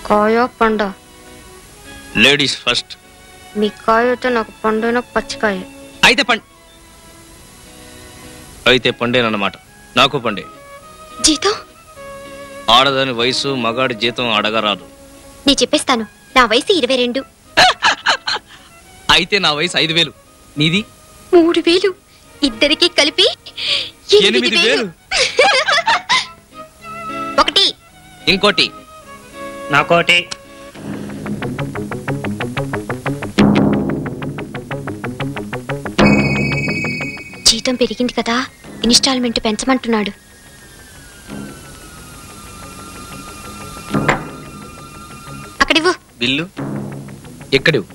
కాయ పండ? Ladies first. మీ కాయ అయితే నాకు పండైన పచ్చికాయ. అయితే పండేనన్నమాట. నాకు పండే. జీతం? ఆడదాని వయసు మగాడి జీతం అడగరాదు. నేను చెప్పేస్తాను, నా వయసు 22. అయితే నా వయసు 5,000. నీది? 3,000. ఇద్దరికి కలిపి 8,000. ఒకటి. ఇంకోటి. నాకోటి. జీతం పెరిగింది కదా, ఇన్స్టాల్మెంట్ పెంచమంటున్నాడు. బిల్లు ఎక్కడివు?